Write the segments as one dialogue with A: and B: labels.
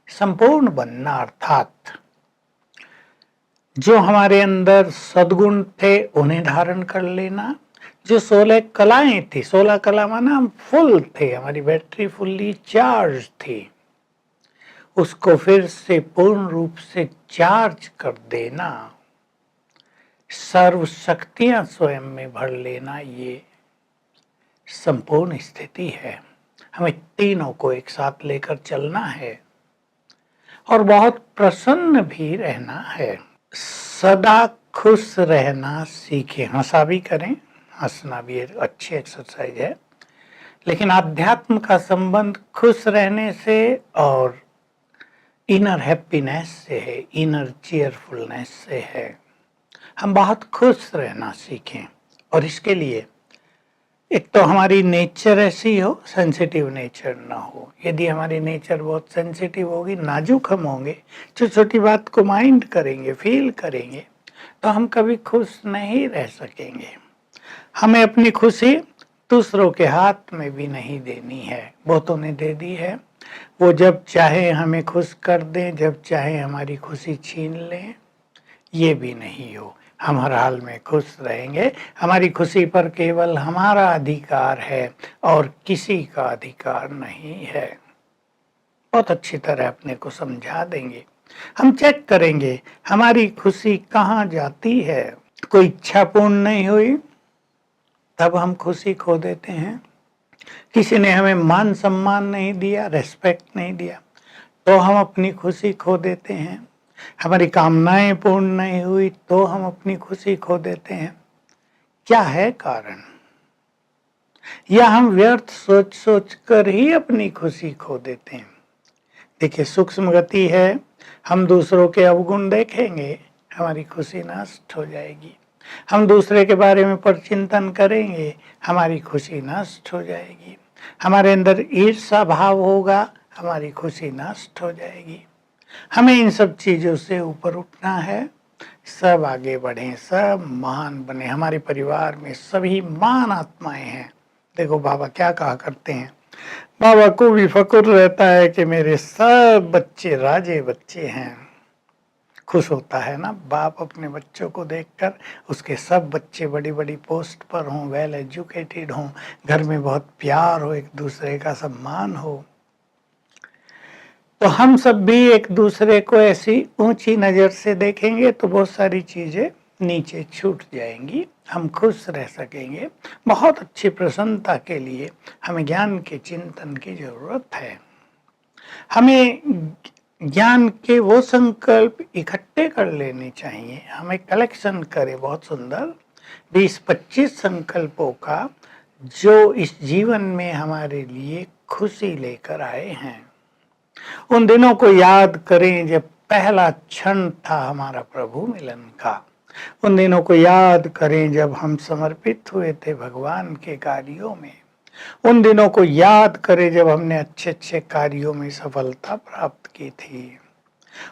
A: संपूर्ण बनना अर्थात जो हमारे अंदर सद्गुण थे उन्हें धारण कर लेना। जो 16 कलाएं थी, 16 कला माना हम फुल थे, हमारी बैटरी फुल्ली चार्ज थी, उसको फिर से पूर्ण रूप से चार्ज कर देना, सर्व शक्तियां स्वयं में भर लेना, ये संपूर्ण स्थिति है। हमें तीनों को एक साथ लेकर चलना है और बहुत प्रसन्न भी रहना है। सदा खुश रहना सीखें। हंसा भी करें, हंसना भी एक अच्छी एक्सरसाइज है, लेकिन आध्यात्म का संबंध खुश रहने से और इनर हैप्पीनेस से है, इनर चीयरफुलनेस से है। हम बहुत खुश रहना सीखें और इसके लिए एक तो हमारी नेचर ऐसी हो, सेंसिटिव नेचर ना हो। यदि हमारी नेचर बहुत सेंसिटिव होगी, नाजुक हम होंगे, छोटी छोटी बात को माइंड करेंगे, फील करेंगे, तो हम कभी खुश नहीं रह सकेंगे। हमें अपनी खुशी दूसरों के हाथ में भी नहीं देनी है, बहुतों ने दे दी है। वो जब चाहे हमें खुश कर दें, जब चाहे हमारी खुशी छीन लें, ये भी नहीं हो। हम हर हाल में खुश रहेंगे। हमारी खुशी पर केवल हमारा अधिकार है और किसी का अधिकार नहीं है। बहुत अच्छी तरह अपने को समझा देंगे। हम चेक करेंगे हमारी खुशी कहाँ जाती है। कोई इच्छा पूर्ण नहीं हुई तब हम खुशी खो देते हैं। किसी ने हमें मान सम्मान नहीं दिया, रेस्पेक्ट नहीं दिया, तो हम अपनी खुशी खो देते हैं। हमारी कामनाएं पूर्ण नहीं हुई तो हम अपनी खुशी खो देते हैं। क्या है कारण? या हम व्यर्थ सोच सोच कर ही अपनी खुशी खो देते हैं। देखिए, सूक्ष्म गति है। हम दूसरों के अवगुण देखेंगे, हमारी खुशी नष्ट हो जाएगी। हम दूसरे के बारे में परचिंतन करेंगे, हमारी खुशी नष्ट हो जाएगी। हमारे अंदर ईर्ष्या भाव होगा, हमारी खुशी नष्ट हो जाएगी। हमें इन सब चीजों से ऊपर उठना है। सब आगे बढ़ें, सब महान बने। हमारे परिवार में सभी महान आत्माएं हैं। देखो बाबा क्या कहा करते हैं, बाबा को भी फक्र रहता है कि मेरे सब बच्चे राजे बच्चे हैं। खुश होता है ना बाप अपने बच्चों को देखकर, उसके सब बच्चे बड़ी बड़ी पोस्ट पर हों, वेल एजुकेटेड हों, घर में बहुत प्यार हो, एक दूसरे का सम्मान हो। तो हम सब भी एक दूसरे को ऐसी ऊंची नजर से देखेंगे तो बहुत सारी चीजें नीचे छूट जाएंगी, हम खुश रह सकेंगे। बहुत अच्छी प्रसन्नता के लिए हमें ज्ञान के चिंतन की जरूरत है। हमें ज्ञान के वो संकल्प इकट्ठे कर लेने चाहिए। हमें कलेक्शन करें बहुत सुंदर 20-25 संकल्पों का, जो इस जीवन में हमारे लिए खुशी लेकर आए हैं। उन दिनों को याद करें जब पहला क्षण था हमारा प्रभु मिलन का। उन दिनों को याद करें जब हम समर्पित हुए थे भगवान के कार्यों में। उन दिनों को याद करें जब हमने अच्छे अच्छे कार्यों में सफलता प्राप्त की थी।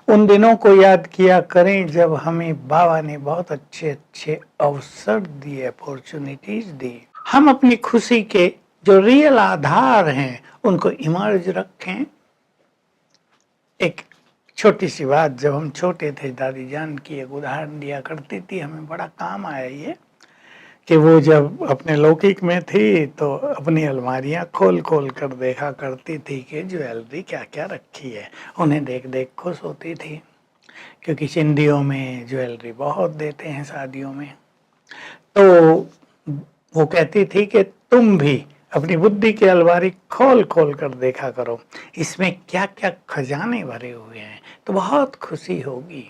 A: उन दिनों को याद किया करें जब हमें बाबा ने बहुत अच्छे अच्छे अवसर दिए, अपॉर्चुनिटीज दी। हम अपनी खुशी के जो रियल आधार हैं उनको इमर्ज रखें। एक छोटी सी बात, जब हम छोटे थे दादी जान की एक उदाहरण दिया करती थी, हमें बड़ा काम आया ये, कि वो जब अपने लौकिक में थी तो अपनी अलमारियां खोल खोल कर देखा करती थी कि ज्वेलरी क्या क्या रखी है। उन्हें देख देख खुश होती थी, क्योंकि सिंधियों में ज्वेलरी बहुत देते हैं शादियों में। तो वो कहती थी कि तुम भी अपनी बुद्धि की अलमारी खोल खोल कर देखा करो, इसमें क्या क्या खजाने भरे हुए हैं, तो बहुत खुशी होगी।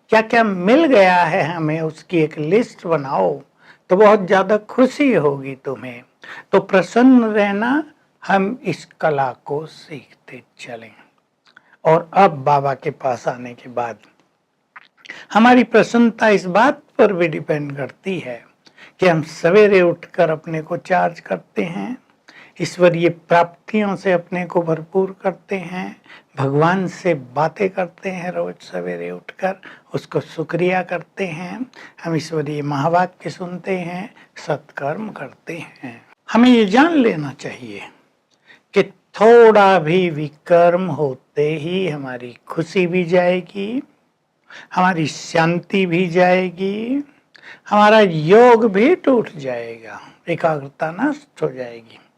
A: क्या क्या मिल गया है हमें, उसकी एक लिस्ट बनाओ तो बहुत ज्यादा खुशी होगी तुम्हें। तो प्रसन्न रहना, हम इस कला को सीखते चलें। और अब बाबा के पास आने के बाद हमारी प्रसन्नता इस बात पर भी डिपेंड करती है कि हम सवेरे उठकर अपने को चार्ज करते हैं, ईश्वरीय प्राप्तियों से अपने को भरपूर करते हैं, भगवान से बातें करते हैं रोज सवेरे उठकर, उसको शुक्रिया करते हैं, हम ईश्वरीय महावाक्य सुनते हैं, सत्कर्म करते हैं। हमें ये जान लेना चाहिए कि थोड़ा भी विकर्म होते ही हमारी खुशी भी जाएगी, हमारी शांति भी जाएगी, हमारा योग भी टूट जाएगा, एकाग्रता नष्ट हो जाएगी।